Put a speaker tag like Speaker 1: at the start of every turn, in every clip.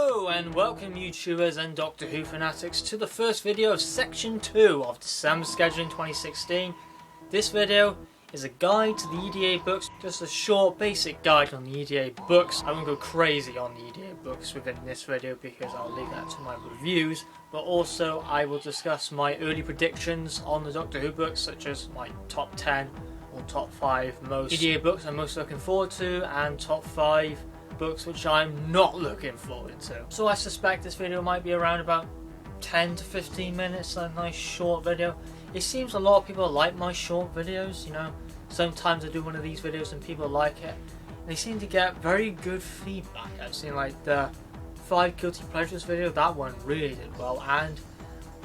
Speaker 1: Hello and welcome YouTubers and Doctor Who fanatics to the first video of section 2 of December scheduling 2016. This video is a guide to the EDA books, just a short basic guide on the EDA books. I won't go crazy on the EDA books within this video because I'll leave that to my reviews, but also I will discuss my early predictions on the Doctor Who books, such as my top 10 or top 5 most EDA books I'm most looking forward to, and top 5 books which I'm not looking forward to. So I suspect this video might be around about 10 to 15 minutes, a nice short video. It seems a lot of people like my short videos, you know. Sometimes I do one of these videos and people like it. And they seem to get very good feedback. I've seen like the 5 Guilty Pleasures video, that one really did well, and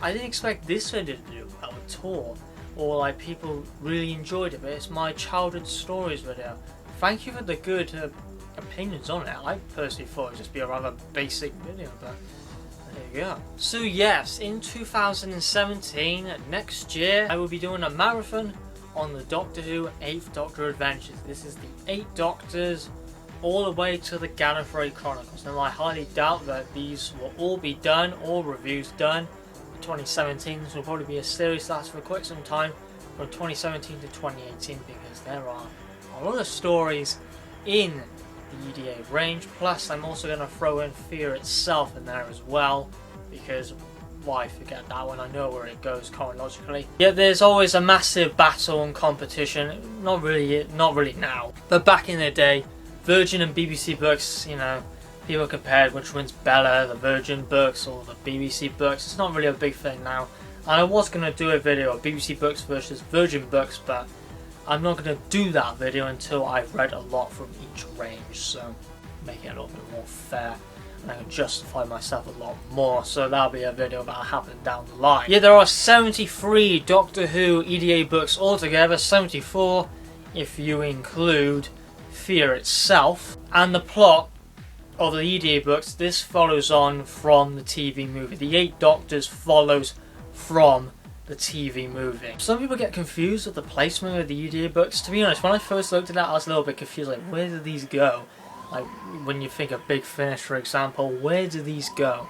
Speaker 1: I didn't expect this video to do well at all. Or like people really enjoyed it, but it's my childhood stories video. Thank you for the good opinions on it. I personally thought it would just be a rather basic video, but there you go. So yes, in 2017, next year, I will be doing a marathon on the Doctor Who 8th Doctor Adventures. This is the 8 Doctors all the way to the Gallifrey Chronicles. Now I highly doubt that these will all be done, all reviews done in 2017. This will probably be a series that lasts for quite some time, from 2017 to 2018, because there are a lot of stories in the EDA range. Plus I'm also going to throw in Fear itself in there as well, because why forget that one? I know where it goes chronologically. Yeah, there's always a massive battle and competition, not really now, but back in the day, Virgin and BBC books, you know, people compared which one's better, the Virgin books or the BBC books. It's not really a big thing now, and I was going to do a video of BBC books versus Virgin books, but I'm not going to do that video until I've read a lot from each range, so make it a little bit more fair and I can justify myself a lot more. So that'll be a video that'll happen down the line. Yeah, there are 73 Doctor Who EDA books altogether, 74 if you include Fear itself. And the plot of the EDA books, this follows on from the TV movie. The 8 Doctors follows from the TV movie. Some people get confused with the placement of the EDA books. To be honest, when I first looked at that, I was a little bit confused, like where do these go? Like when you think of Big Finish, for example, where do these go?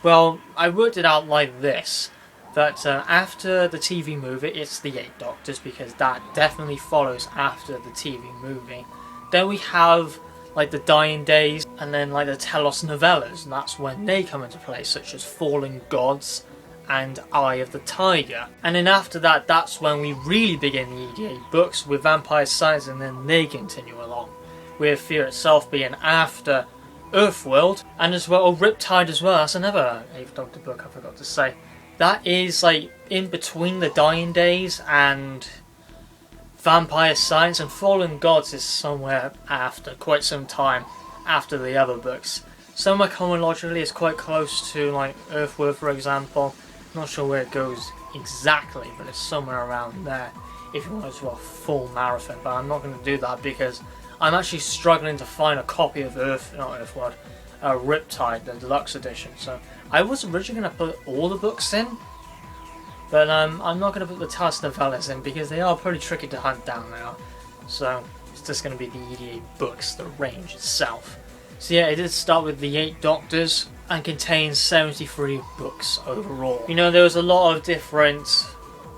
Speaker 1: Well, I worked it out like this, that after the TV movie, it's the 8 Doctors, because that definitely follows after the TV movie. Then we have like the Dying Days, and then like the Telos novellas, and that's when they come into play, such as Fallen Gods and Eye of the Tiger. And then after that, that's when we really begin the EDA books with Vampire Science, and then they continue along, with Fear itself being after Earthworld, and as well Riptide as well. That's another 8th Doctor book I forgot to say. That is like in between the Dying Days and Vampire Science, and Fallen Gods is somewhere after, quite some time after the other books. Somewhere chronologically is quite close to like Earthworld, for example. Not sure where it goes exactly, but it's somewhere around there if you want to do a full marathon, but I'm not going to do that because I'm actually struggling to find a copy of Riptide, the deluxe edition. So I was originally going to put all the books in, but I'm not going to put the Telos novellas in because they are pretty tricky to hunt down now. So it's just going to be the EDA books, the range itself. So yeah, it did start with the 8 Doctors and contains 73 books overall. You know, there was a lot of different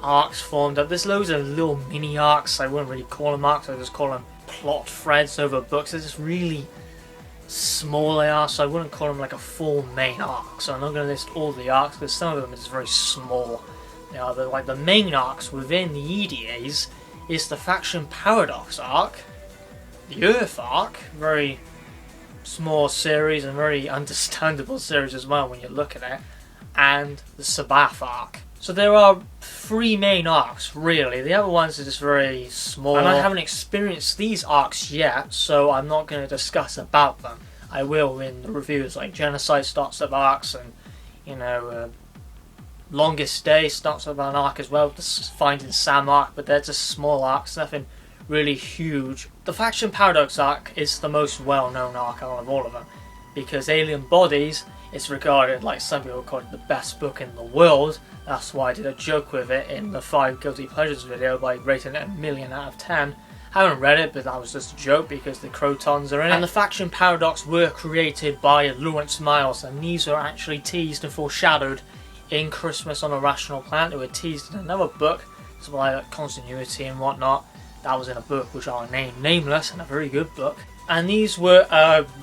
Speaker 1: arcs formed up. There's loads of little mini arcs. I wouldn't really call them arcs, I just call them plot threads over books. They're just really small they are, so I wouldn't call them like a full main arc. So I'm not going to list all the arcs because some of them is very small. You know, like the main arcs within the EDAs is the Faction Paradox arc, the Earth arc, very small series and very understandable series as well when you look at it, and the Sabbath arc. So there are 3 main arcs really. The other ones are just very small, and I haven't experienced these arcs yet, so I'm not going to discuss about them. I will in the reviews, like Genocide starts up arcs, and you know, Longest Day starts up an arc as well, the Finding Sam arc, but they're just small arcs, nothing really huge. The Faction Paradox arc is the most well-known arc out of all of them, because Alien Bodies is regarded, like some people call it, the best book in the world. That's why I did a joke with it in the 5 Guilty Pleasures video by rating it 1,000,000 out of 10. I haven't read it, but that was just a joke because the Croutons are in it. And the faction paradox were created by Lawrence Miles, and these are actually teased and foreshadowed in Christmas on a Rational Planet. They were teased in another book, supply like continuity and whatnot. That was in a book which I'll name nameless, and a very good book. And these were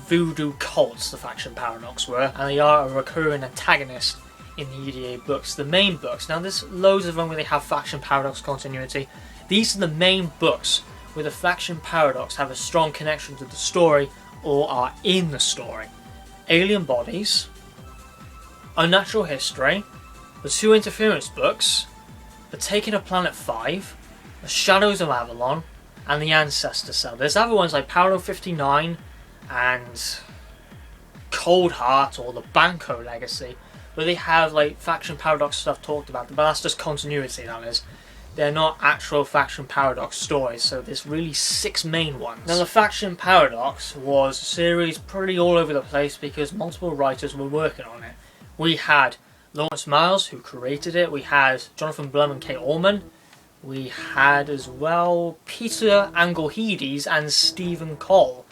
Speaker 1: voodoo cults, the faction paradox were, and they are a recurring antagonist in the EDA books, the main books. Now there's loads of them where they have faction paradox continuity. These are the main books where the faction paradox have a strong connection to the story or are in the story. Alien Bodies, Unnatural History, the two Interference books, The Taking of Planet 5, The Shadows of Avalon, and The Ancestor Cell. There's other ones like Parallel 59 and Cold Heart or the Banco Legacy, where they have like faction paradox stuff talked about, but that's just continuity, that is. They're not actual faction paradox stories, so there's really 6 main ones. Now the faction paradox was a series pretty all over the place because multiple writers were working on it. We had Lawrence Miles, who created it. We had Jonathan Blum and Kate Allman. We had as well Peter Anglehedes and Stephen Cole.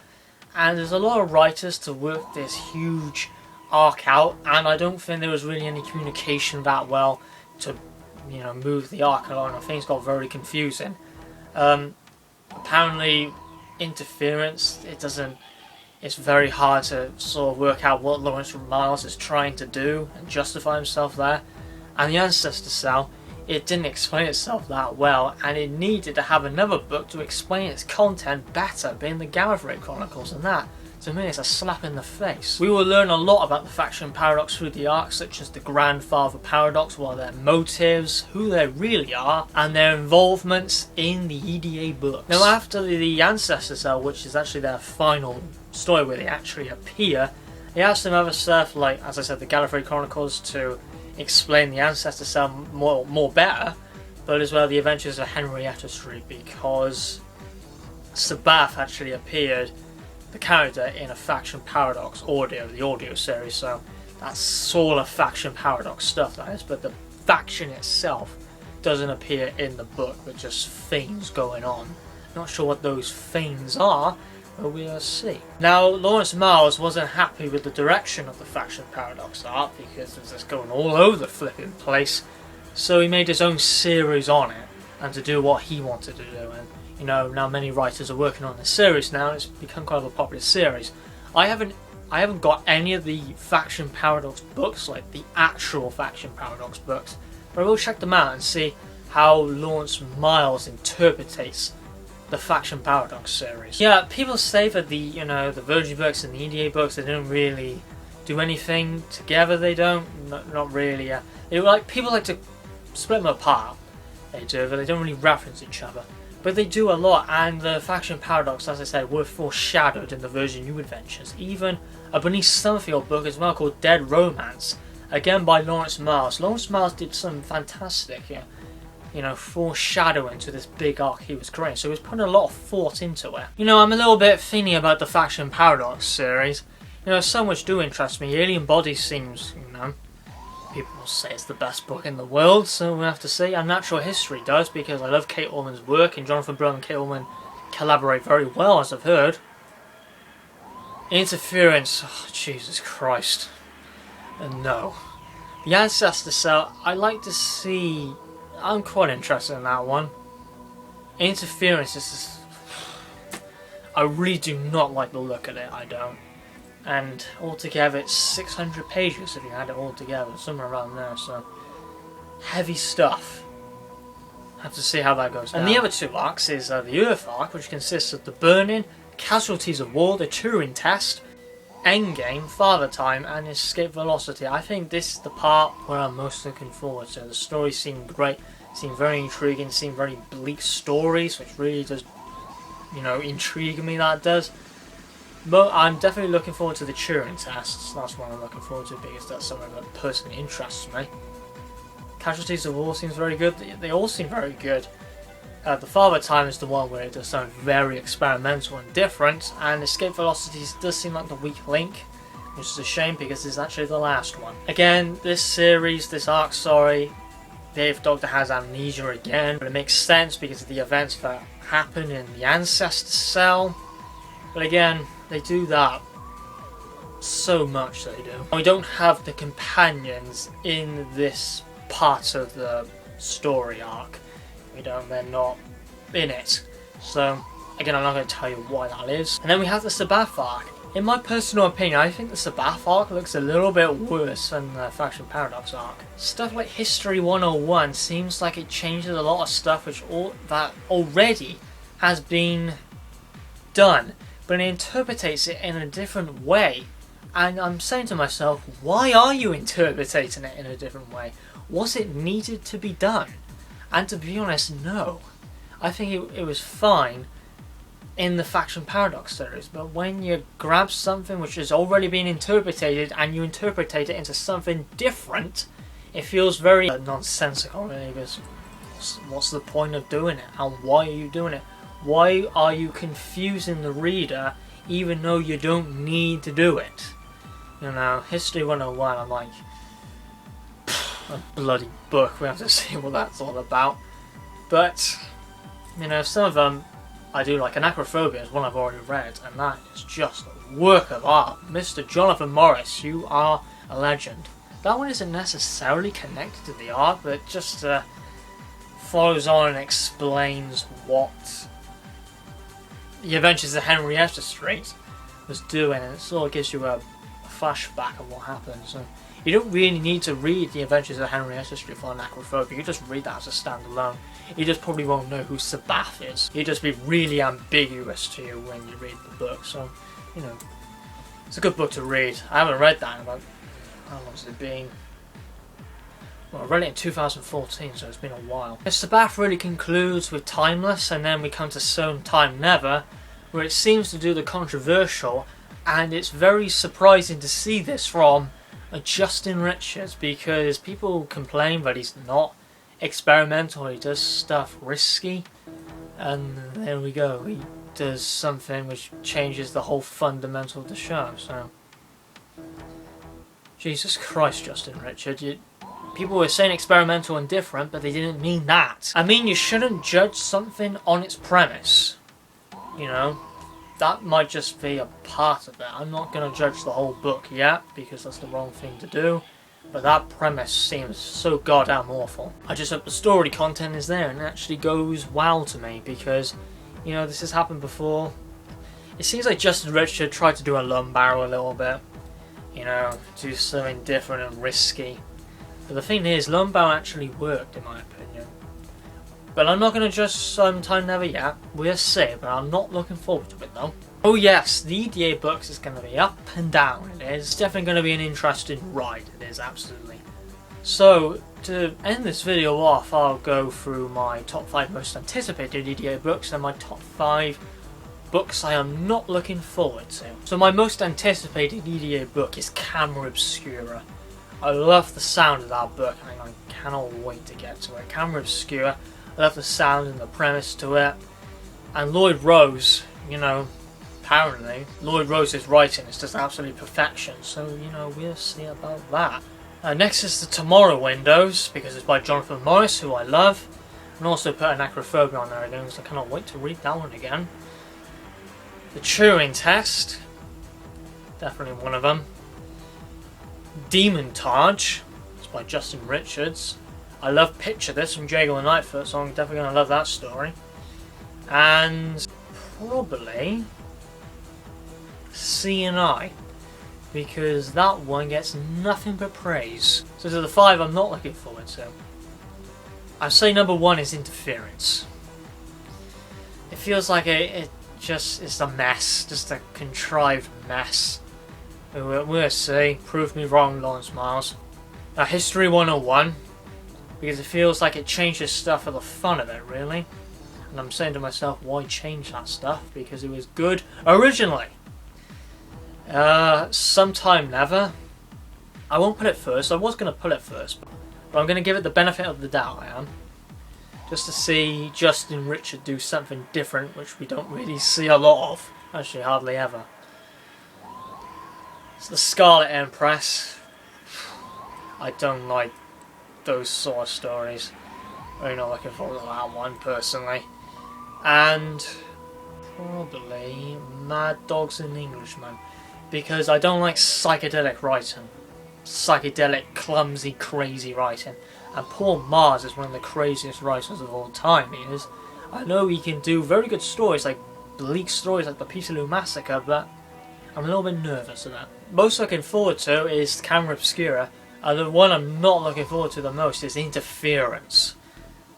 Speaker 1: And there's a lot of writers to work this huge arc out, and I don't think there was really any communication that well to, you know, move the arc along. Things got very confusing. Apparently, Interference, it's very hard to sort of work out what Lawrence Miles is trying to do and justify himself there. And the Ancestor Cell, it didn't explain itself that well, and it needed to have another book to explain its content better, being the Gallifrey Chronicles, and that, to me, is a slap in the face. We will learn a lot about the faction paradox through the arcs, such as the Grandfather Paradox, what their motives, who they really are, and their involvements in the EDA book. Now after the Ancestor Cell, which is actually their final story where they actually appear, they have some other stuff like, as I said, the Gallifrey Chronicles to explain the Ancestor Cell more better, but as well the Adventures of Henrietta Street, because Sabbath actually appeared, the character, in a faction paradox audio, the audio series, so that's all a faction paradox stuff, that is, but the faction itself doesn't appear in the book, but just things going on. Not sure what those things are, but we'll see. Now, Lawrence Miles wasn't happy with the direction of the faction paradox art because it was just going all over the flipping place, so he made his own series on it, and to do what he wanted to do. And you know, now many writers are working on this series now, and it's become quite a popular series. I haven't got any of the faction paradox books, like the actual faction paradox books, but I will check them out and see how Lawrence Miles interprets the faction paradox series. Yeah, people say that the Virgin books and the EDA books, they don't really do anything together. They don't, not really. People like to split them apart. They do, but they don't really reference each other. But they do a lot, and the faction paradox, as I said, were foreshadowed in the Virgin New Adventures. Even a Bernice Summerfield book as well called Dead Romance, again by Lawrence Miles. Lawrence Miles did some fantastic, foreshadowing to this big arc he was creating, so he was putting a lot of thought into it. You know, I'm a little bit thinny about the faction paradox series. You know, so much do interest me. Alien Bodies seems, people say it's the best book in the world, so we'll have to see. And Natural History does, because I love Kate Allman's work, and Jonathan Blum and Kate Allman collaborate very well, as I've heard. Interference, oh, Jesus Christ. No. The Ancestor Cell, I like to see, I'm quite interested in that one. Interference is just, I really do not like the look of it, I don't. And altogether it's 600 pages if you add it all together, somewhere around there, so heavy stuff. Have to see how that goes down. And the other two arcs is the Earth arc, which consists of the Burning, Casualties of War, the Turing Test, Endgame, Father Time, and Escape Velocity. I think this is the part where I'm most looking forward to. The stories seem great, seem very intriguing, seem very bleak stories, which really does, intrigue me, that does. But I'm definitely looking forward to the Turing tests. That's what I'm looking forward to, because that's something that personally interests me. Casualties of War seems very good. They all seem very good. The Father Time is the one where it does something very experimental and different, and Escape Velocities does seem like the weak link, which is a shame because it's actually the last one. Again, this series, this arc, the 8th Doctor has amnesia again, but it makes sense because of the events that happen in the Ancestor Cell. But again, they do that so much, they do. We don't have the companions in this part of the story arc. They're not in it. So, again, I'm not going to tell you why that is. And then we have the Sabbath arc. In my personal opinion, I think the Sabbath arc looks a little bit worse than the Faction Paradox arc. Stuff like History 101 seems like it changes a lot of stuff that already has been done, but it interpretates it in a different way. And I'm saying to myself, why are you interpreting it in a different way? Was it needed to be done? And to be honest, no. I think it was fine in the Faction Paradox series, but when you grab something which has already been interpreted and you interpretate it into something different, it feels very nonsensical, really, because what's the point of doing it? And why are you doing it? Why are you confusing the reader even though you don't need to do it? You know, History 101, I'm like, a bloody book, we have to see what that's all about. But, you know, some of them I do like. Anachrophobia is one I've already read, and that is just a work of art. Mr. Jonathan Morris, you are a legend. That one isn't necessarily connected to the art, but just follows on and explains what the Adventures of Henrietta Street was doing, and it sort of gives you a flashback of what happened. So you don't really need to read the Adventures of Henrietta Street for Anachrophobia. You just read that as a standalone. You just probably won't know who Sabbath is. It'll just be really ambiguous to you when you read the book. So, you know, it's a good book to read. I haven't read that in about, how long has it been? Well, I read it in 2014, so it's been a while. Sabbath really concludes with Timeless, and then we come to Sometime Never, where it seems to do the controversial, and it's very surprising to see this from Justin Richards, because people complain that he's not experimental, he does stuff risky, and there we go, he does something which changes the whole fundamental of the show. So, Jesus Christ, Justin Richards, people were saying experimental and different, but they didn't mean that. I mean, you shouldn't judge something on its premise, you know. That might just be a part of it. I'm not going to judge the whole book yet, because that's the wrong thing to do. But that premise seems so goddamn awful. I just hope the story content is there and it actually goes well to me, because, you know, this has happened before. It seems like Justin Richards tried to do a Lumbarrow a little bit. You know, do something different and risky. But the thing is, Lumbarrow actually worked, in my opinion. But I'm not going to judge Sometime Never yet. We'll see, but I'm not looking forward to it though. Oh yes, the EDA Books is going to be up and down. It is. It's definitely going to be an interesting ride. It is, absolutely. So, to end this video off, I'll go through my top 5 most anticipated EDA books and my top 5 books I am not looking forward to. So my most anticipated EDA book is Camera Obscura. I love the sound of that book and I cannot wait to get to it. Camera Obscura, I love the sound and the premise to it. And Lloyd Rose, you know, apparently, Lloyd Rose's writing is just absolute perfection. So, you know, we'll see about that. Next is the Tomorrow Windows, because it's by Jonathan Morris, who I love. And also put Anachrophobia on there again, because I cannot wait to read that one again. The Turing Test, definitely one of them. Demon Targe, it's by Justin Richards. I love Picture This from Jago and Lightfoot, so I'm definitely going to love that story. And probably C&I, because that one gets nothing but praise. So to the 5 I'm not looking forward to. I'd say number 1 is Interference. It feels like it's a mess, just a contrived mess. We'll see. Prove me wrong, Lawrence Miles. History 101, because it feels like it changes stuff for the fun of it, really. And I'm saying to myself, why change that stuff? Because it was good originally. Sometime Never. I won't put it first. I was going to put it first, but I'm going to give it the benefit of the doubt, I am. Just to see Justin Richards do something different, which we don't really see a lot of. Actually, hardly ever. It's the Scarlet Empress. I don't like those sort of stories. Really not looking forward to that one personally. And probably Mad Dogs and Englishmen, because I don't like psychedelic writing. Psychedelic, clumsy, crazy writing. And Paul Mars is one of the craziest writers of all time. He is. I know he can do very good stories, like bleak stories like the Peterloo Massacre, but I'm a little bit nervous of that. Most looking forward to is Camera Obscura, and the one I'm not looking forward to the most is Interference.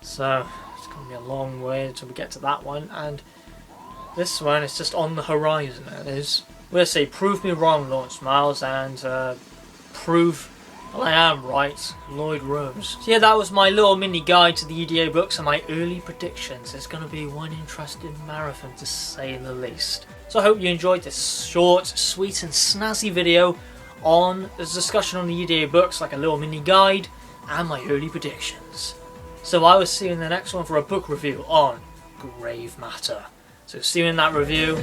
Speaker 1: So it's going to be a long way until we get to that one, and this one is just on the horizon. It is. We'll say, prove me wrong, Lawrence Miles, and prove that I am right, Lloyd Rose. So yeah, that was my little mini guide to the EDA books and my early predictions. It's going to be one interesting marathon, to say the least. So I hope you enjoyed this short, sweet and snazzy video on this discussion on the EDA books, like a little mini guide and my early predictions. So I will see you in the next one for a book review on Grave Matter. So see you in that review.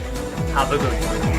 Speaker 1: Have a good one.